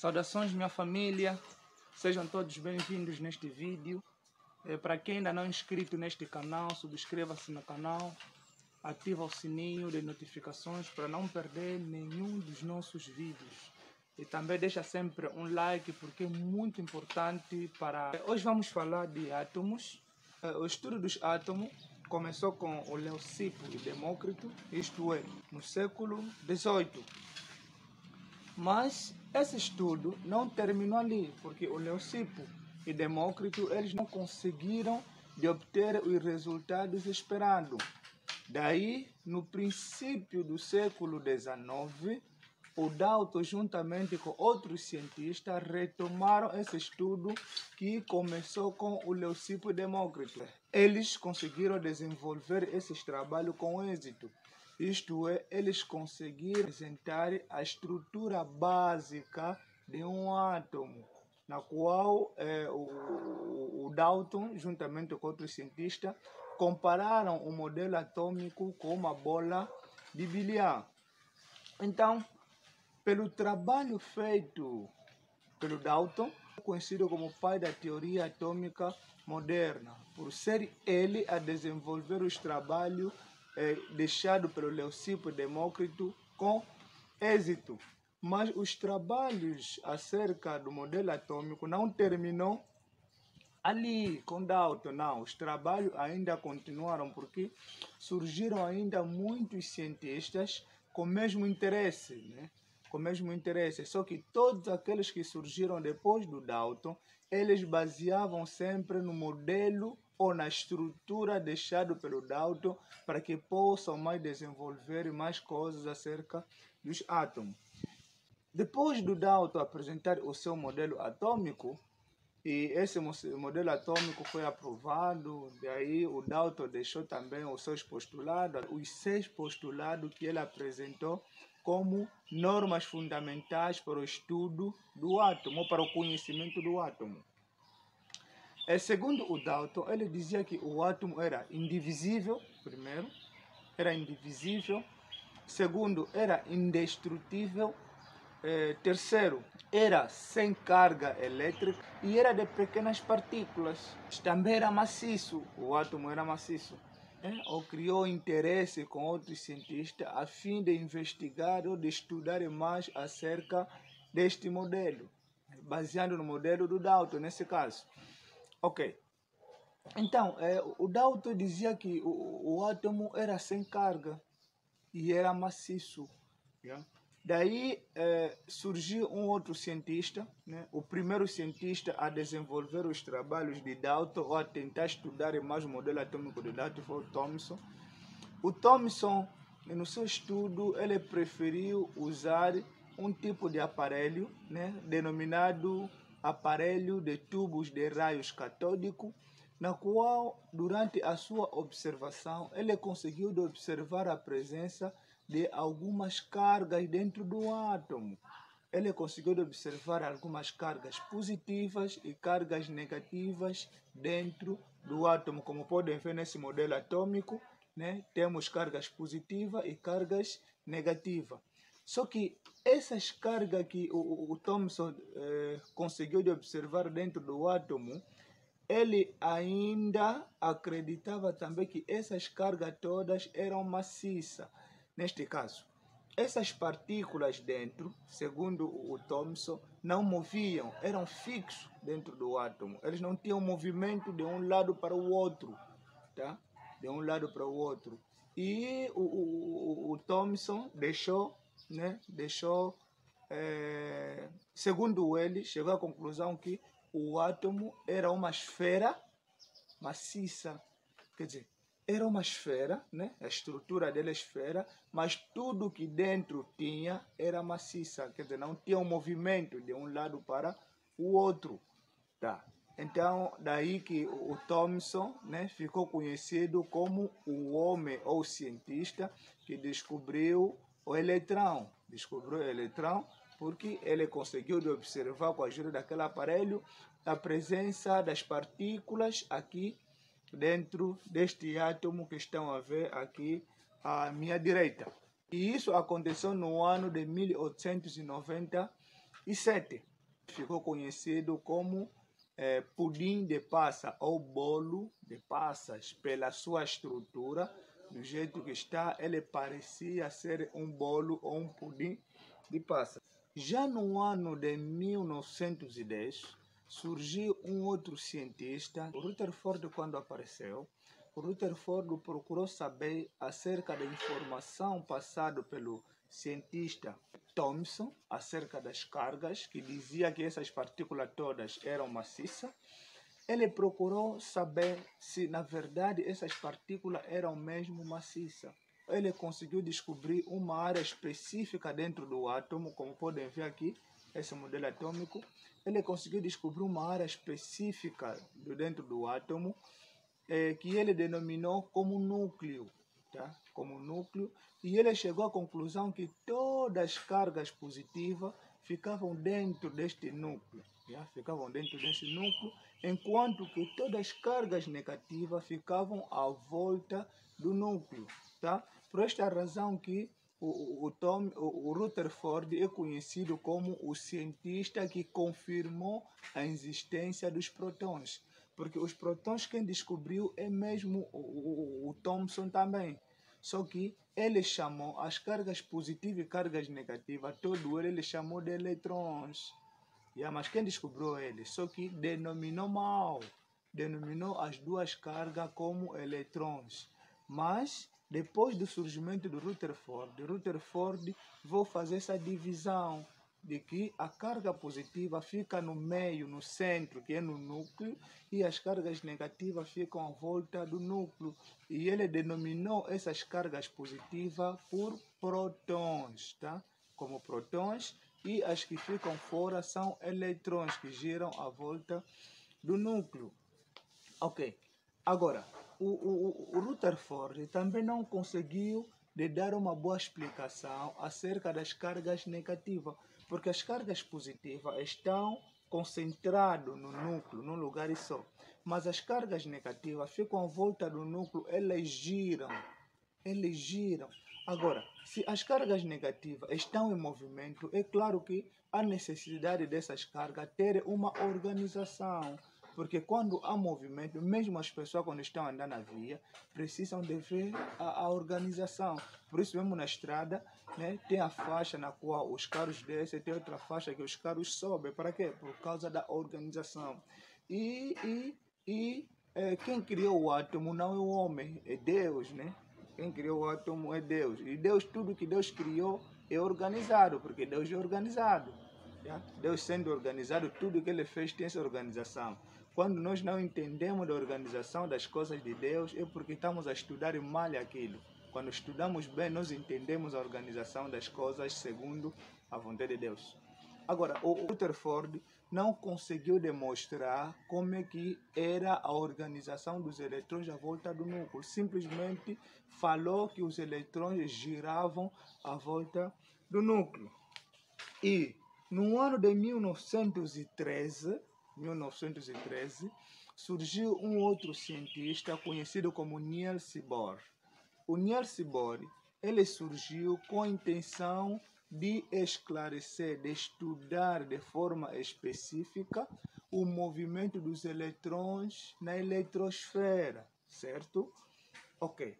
Saudações, minha família, sejam todos bem-vindos neste vídeo. Para quem ainda não é inscrito neste canal, subscreva-se no canal, ativa o sininho de notificações para não perder nenhum dos nossos vídeos. E também deixa sempre um like porque é muito importante para... Hoje vamos falar de átomos. O estudo dos átomos começou com o Leucipo e Demócrito, isto é, no século XVIII. Mas esse estudo não terminou ali, porque o Leucipo e Demócrito eles não conseguiram de obter os resultados esperados. Daí, no princípio do século XIX, o Dalton, juntamente com outros cientistas, retomaram esse estudo que começou com o Leucipo e Demócrito. Eles conseguiram desenvolver esses trabalhos com êxito. Isto é, eles conseguiram apresentar a estrutura básica de um átomo, na qual o Dalton, juntamente com outros cientistas, compararam o modelo atômico com uma bola de bilhar. Então, pelo trabalho feito pelo Dalton, conhecido como pai da teoria atômica moderna, por ser ele a desenvolver os trabalhos deixados pelo Leucipo e Demócrito com êxito. Mas os trabalhos acerca do modelo atômico não terminou ali com Dalton, não. Os trabalhos ainda continuaram porque surgiram ainda muitos cientistas com o mesmo interesse, né? Com o mesmo interesse, só que todos aqueles que surgiram depois do Dalton, eles baseavam sempre no modelo ou na estrutura deixado pelo Dalton para que possam mais desenvolver mais coisas acerca dos átomos. Depois do Dalton apresentar o seu modelo atômico, e esse modelo atômico foi aprovado, daí o Dalton deixou também os seus postulados, os 6 postulados que ele apresentou como normas fundamentais para o estudo do átomo, ou para o conhecimento do átomo. Segundo o Dalton, ele dizia que o átomo era indivisível, primeiro, era indivisível, segundo, era indestrutível, terceiro, era sem carga elétrica e era de pequenas partículas. Também era maciço, o átomo era maciço. Ou criou interesse com outros cientistas a fim de investigar ou de estudar mais acerca deste modelo, baseado no modelo do Dalton, nesse caso. Ok. Então, o Dalton dizia que o átomo era sem carga e era maciço. Yeah? Daí surgiu um outro cientista, né? O primeiro cientista a desenvolver os trabalhos de Dalton ou a tentar estudar mais o modelo atômico de Dalton foi o Thomson. O Thomson, no seu estudo, ele preferiu usar um tipo de aparelho, né? Denominado aparelho de tubos de raios catódicos, na qual, durante a sua observação, ele conseguiu observar a presença de algumas cargas dentro do átomo. Ele conseguiu observar algumas cargas positivas e cargas negativas dentro do átomo. Como podem ver nesse modelo atômico, né, temos cargas positivas e cargas negativas. Só que essas cargas que o Thomson conseguiu observar dentro do átomo, ele ainda acreditava também que essas cargas todas eram maciças. Neste caso, essas partículas dentro, segundo o Thomson, não moviam, eram fixos dentro do átomo. Eles não tinham movimento de um lado para o outro, tá? De um lado para o outro. E o Thomson deixou, né? Segundo ele, chegou à conclusão que o átomo era uma esfera maciça. Quer dizer, era uma esfera, né? A estrutura dela é esfera, mas tudo que dentro tinha era maciça, quer dizer, não tinha um movimento de um lado para o outro, tá? Então, daí que o Thomson, né, ficou conhecido como o homem ou cientista que descobriu o eletrão. Descobriu o eletrão porque ele conseguiu observar com a ajuda daquele aparelho a presença das partículas aqui dentro deste átomo que estão a ver aqui à minha direita. E isso aconteceu no ano de 1897. ficou conhecido como pudim de passa ou bolo de passas, pela sua estrutura, do jeito que está, ele parecia ser um bolo ou um pudim de passas. Já no ano de 1910, surgiu um outro cientista, o Rutherford. Quando apareceu, o Rutherford procurou saber acerca da informação passada pelo cientista Thomson acerca das cargas, que dizia que essas partículas todas eram maciças. Ele procurou saber se, na verdade, essas partículas eram mesmo maciças. Ele conseguiu descobrir uma área específica dentro do átomo, como podem ver aqui, esse modelo atômico. Ele conseguiu descobrir uma área específica dentro do átomo, que ele denominou como núcleo, tá? Como núcleo, e ele chegou à conclusão que todas as cargas positivas ficavam dentro deste núcleo, ficavam dentro desse núcleo, enquanto que todas as cargas negativas ficavam à volta do núcleo, tá? Por esta razão que o Rutherford é conhecido como o cientista que confirmou a existência dos prótons. Porque os prótons quem descobriu é mesmo o Thomson também. Só que ele chamou as cargas positivas e cargas negativas, todo ele chamou de eletrons. Mas quem descobriu ele? Só que denominou mal. Denominou as duas cargas como eletrons. Mas, depois do surgimento do Rutherford vou fazer essa divisão de que a carga positiva fica no meio, no centro, que é no núcleo, e as cargas negativas ficam à volta do núcleo. E ele denominou essas cargas positivas por prótons, tá? Como prótons, e as que ficam fora são eletrões, que giram à volta do núcleo. Ok. Agora, o Rutherford também não conseguiu dar uma boa explicação acerca das cargas negativas, porque as cargas positivas estão concentradas no núcleo, num lugar só, mas as cargas negativas ficam à volta do núcleo, elas giram. Agora, se as cargas negativas estão em movimento, é claro que há necessidade dessas cargas ter uma organização. Porque quando há movimento, mesmo as pessoas quando estão andando na via, precisam de ver a organização. Por isso mesmo na estrada, né, tem a faixa na qual os carros descem, tem outra faixa que os carros sobem. Para quê? Por causa da organização. Quem criou o átomo não é o homem, é Deus, né? Quem criou o átomo é Deus. E Deus, tudo que Deus criou é organizado, porque Deus é organizado. Deus sendo organizado, tudo que Ele fez tem essa organização. Quando nós não entendemos da organização das coisas de Deus, é porque estamos a estudar mal aquilo. Quando estudamos bem, nós entendemos a organização das coisas segundo a vontade de Deus. Agora, o Rutherford não conseguiu demonstrar como é que era a organização dos eletrões à volta do núcleo. Simplesmente falou que os eletrões giravam à volta do núcleo. E no ano de 1913, surgiu um outro cientista conhecido como Niels Bohr. O Niels Bohr, ele surgiu com a intenção de esclarecer, de estudar de forma específica o movimento dos eletrões na eletrosfera, certo? Ok.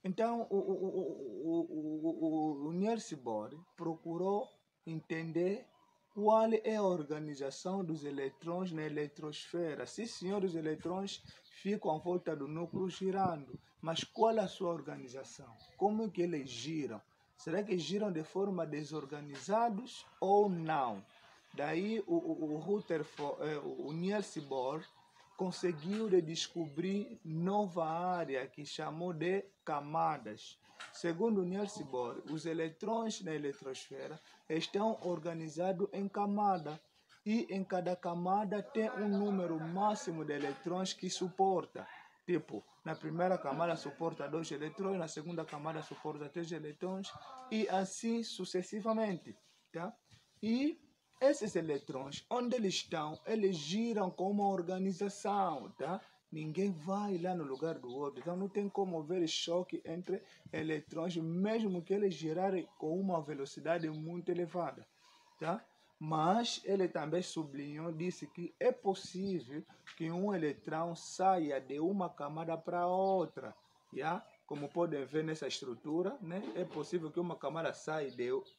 Então, o Niels Bohr procurou entender qual é a organização dos eletrões na eletrosfera. Sim, senhor, os eletrões ficam à volta do núcleo girando, mas qual é a sua organização? Como é que eles giram? Será que giram de forma desorganizados ou não? Daí o Niels Bohr conseguiu descobrir nova área que chamou de camadas. Segundo Niels Bohr, os eletrões na eletrosfera estão organizados em camadas e em cada camada tem um número máximo de eletrões que suporta. Tipo, na primeira camada suporta 2 eletrões, na segunda camada suporta 3 eletrões e assim sucessivamente, tá? E esses eletrões, onde eles estão, eles giram com uma organização, tá? Ninguém vai lá no lugar do outro. Então não tem como haver choque entre eletrões, mesmo que eles girarem com uma velocidade muito elevada, tá? Mas ele também sublinhou, disse que é possível que um eletrão saia de uma camada para outra. Yeah? Como podem ver nessa estrutura, né? É possível que uma camada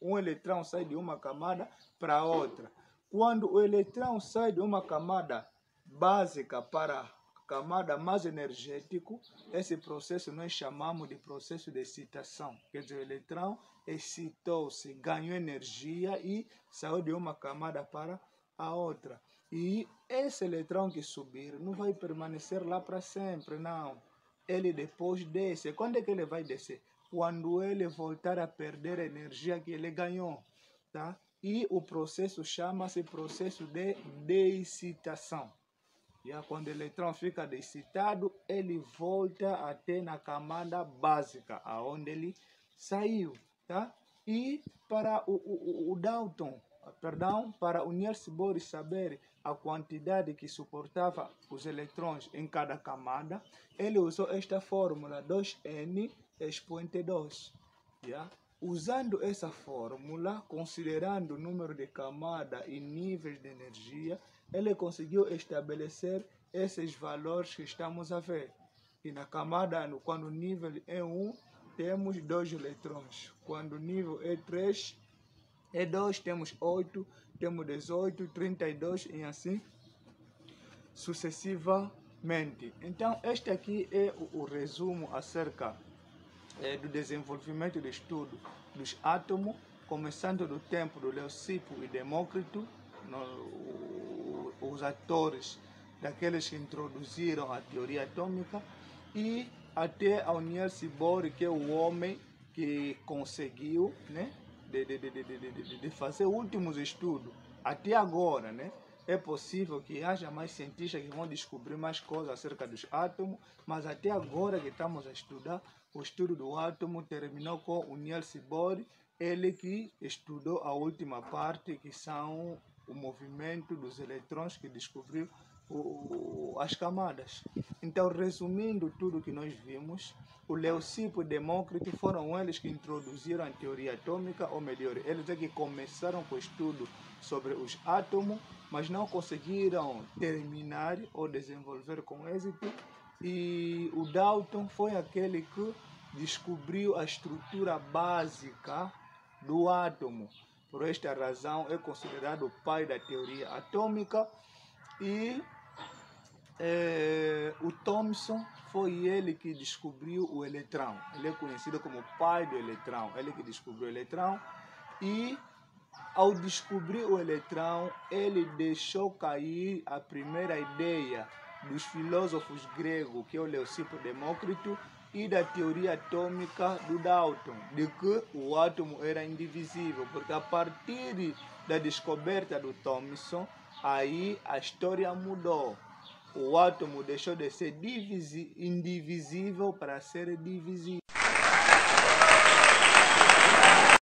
um eletrão saia de uma camada para outra. Quando o eletrão sai de uma camada básica para a camada mais energética, esse processo nós chamamos de processo de excitação. Quer dizer, o eletrão excitou-se, ganhou energia e saiu de uma camada para a outra. E esse eletrão que subir não vai permanecer lá para sempre, não. Ele depois desce. Quando é que ele vai descer? Quando ele voltar a perder a energia que ele ganhou, tá? E o processo chama-se processo de excitação. Quando o eletrão fica excitado, ele volta até na camada básica, aonde ele saiu, tá? E para o Dalton, para o Niels Bohr saber a quantidade que suportava os eletrões em cada camada, ele usou esta fórmula 2n expoente 2. Usando essa fórmula, considerando o número de camadas e níveis de energia, ele conseguiu estabelecer esses valores que estamos a ver. E na camada, quando o nível é 1, temos 2 eletrões. Quando o nível é 3, é 2, temos 8, temos 18, 32 e assim sucessivamente. Então, este aqui é o resumo acerca do desenvolvimento do estudo dos átomos, começando do tempo do Leucipo e Demócrito, os atores daqueles que introduziram a teoria atômica, e até ao Niels Bohr, que é o homem que conseguiu, né, de fazer últimos estudos. Até agora, né, é possível que haja mais cientistas que vão descobrir mais coisas acerca dos átomos, mas até agora que estamos a estudar, o estudo do átomo terminou com o Niels Bohr, ele que estudou a última parte, que são o movimento dos eletrões, que descobriu as camadas. Então, resumindo tudo que nós vimos, o Leucipo e Demócrito foram eles que introduziram a teoria atômica, ou melhor, eles é que começaram com o estudo sobre os átomos, mas não conseguiram terminar ou desenvolver com êxito. E o Dalton foi aquele que descobriu a estrutura básica do átomo. Por esta razão é considerado o pai da teoria atômica. E o Thomson foi ele que descobriu o eletrão. Ele é conhecido como pai do eletrão. Ele que descobriu o eletrão. E ao descobrir o eletrão, ele deixou cair a primeira ideia dos filósofos gregos, que é o Leucipo e Demócrito, e da teoria atômica do Dalton, de que o átomo era indivisível, porque a partir da descoberta do Thomson, aí a história mudou. O átomo deixou de ser indivisível para ser divisível.